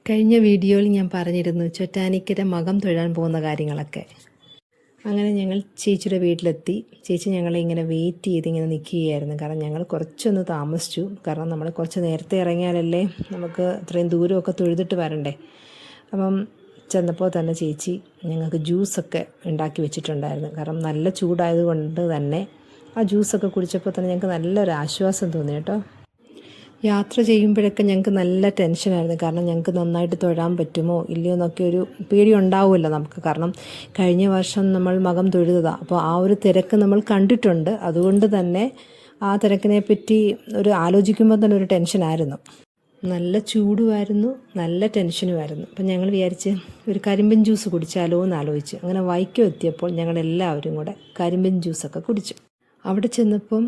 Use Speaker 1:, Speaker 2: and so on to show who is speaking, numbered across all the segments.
Speaker 1: കഴിഞ്ഞ വീഡിയോയിൽ ഞാൻ പറഞ്ഞിരുന്നു ചൊറ്റാനിക്കര മകം തൊഴാൻ പോകുന്ന കാര്യങ്ങളൊക്കെ. അങ്ങനെ ഞങ്ങൾ ചേച്ചിയുടെ വീട്ടിലെത്തി. ചേച്ചി ഞങ്ങളെ ഇങ്ങനെ വെയിറ്റ് ചെയ്ത് ഇങ്ങനെ നിൽക്കുകയായിരുന്നു. കാരണം ഞങ്ങൾ കുറച്ചൊന്ന് താമസിച്ചു. കാരണം നമ്മൾ കുറച്ച് നേരത്തെ ഇറങ്ങിയാലല്ലേ നമുക്ക് ഇത്രയും ദൂരമൊക്കെ തൊഴുതിട്ട് വരണ്ടേ. അപ്പം ചെന്നപ്പോൾ തന്നെ ചേച്ചി ഞങ്ങൾക്ക് ജ്യൂസൊക്കെ ഉണ്ടാക്കി വെച്ചിട്ടുണ്ടായിരുന്നു. കാരണം നല്ല ചൂടായതുകൊണ്ട് തന്നെ ആ ജ്യൂസൊക്കെ കുടിച്ചപ്പോൾ തന്നെ ഞങ്ങൾക്ക് നല്ലൊരു ആശ്വാസം തോന്നി കേട്ടോ. യാത്ര ചെയ്യുമ്പോഴൊക്കെ ഞങ്ങൾക്ക് നല്ല ടെൻഷനായിരുന്നു. കാരണം ഞങ്ങൾക്ക് നന്നായിട്ട് തൊഴാൻ പറ്റുമോ ഇല്ലയോ എന്നൊക്കെ ഒരു പേടി ഉണ്ടാവുമല്ലോ നമുക്ക്. കാരണം കഴിഞ്ഞ വർഷം നമ്മൾ മകം തൊഴുതതാണ്. അപ്പോൾ ആ ഒരു തിരക്ക് നമ്മൾ കണ്ടിട്ടുണ്ട്. അതുകൊണ്ട് തന്നെ ആ തിരക്കിനെ പറ്റി ആലോചിക്കുമ്പോൾ തന്നെ ഒരു ടെൻഷനായിരുന്നു. നല്ല ചൂടുമായിരുന്നു, നല്ല ടെൻഷനുമായിരുന്നു. അപ്പം ഞങ്ങൾ വിചാരിച്ച് ഒരു കരിമ്പിൻ ജ്യൂസ് കുടിച്ചാലോ എന്ന് ആലോചിച്ച്. അങ്ങനെ വൈക്കം എത്തിയപ്പോൾ ഞങ്ങളെല്ലാവരും കൂടെ കരിമ്പിൻ ജ്യൂസൊക്കെ കുടിച്ചു. അവിടെ ചെന്നപ്പം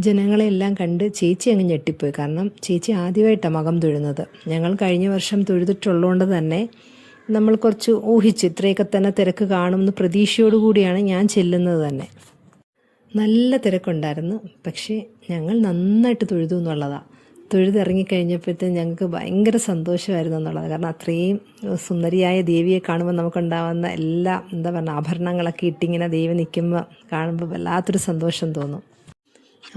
Speaker 1: ജനങ്ങളെല്ലാം കണ്ട് ചേച്ചി അങ്ങ് ഞെട്ടിപ്പോയി. കാരണം ചേച്ചി ആദ്യമായിട്ടാണ് മകം തൊഴുന്നത്. ഞങ്ങൾ കഴിഞ്ഞ വർഷം തൊഴുതിട്ടുള്ളതുകൊണ്ട് തന്നെ നമ്മൾ കുറച്ച് ഊഹിച്ച് ഇത്രയൊക്കെ തന്നെ തിരക്ക് കാണുമെന്ന് പ്രതീക്ഷയോടുകൂടിയാണ് ഞാൻ ചെല്ലുന്നത് തന്നെ. നല്ല തിരക്കുണ്ടായിരുന്നു. പക്ഷേ ഞങ്ങൾ നന്നായിട്ട് തൊഴുതു എന്നുള്ളതാണ്. തൊഴുതിറങ്ങിക്കഴിഞ്ഞപ്പോഴത്തേക്കും ഞങ്ങൾക്ക് ഭയങ്കര സന്തോഷമായിരുന്നു എന്നുള്ളത്. കാരണം അത്രയും സുന്ദരിയായ ദേവിയെ കാണുമ്പോൾ നമുക്കുണ്ടാകുന്ന എല്ലാ ആഭരണങ്ങളൊക്കെ ഇട്ടിങ്ങനെ ദേവി നിൽക്കുമ്പോൾ കാണുമ്പോൾ വല്ലാത്തൊരു സന്തോഷം തോന്നും.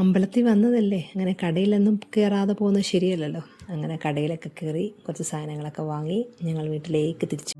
Speaker 1: അമ്പലത്തിൽ വന്നതല്ലേ, അങ്ങനെ കടയിലൊന്നും കയറാതെ പോകുന്നത് ശരിയല്ലല്ലോ. അങ്ങനെ കടയിലൊക്കെ കയറി കുറച്ച് സാധനങ്ങളൊക്കെ വാങ്ങി ഞങ്ങൾ വീട്ടിലേക്ക് തിരിച്ചു.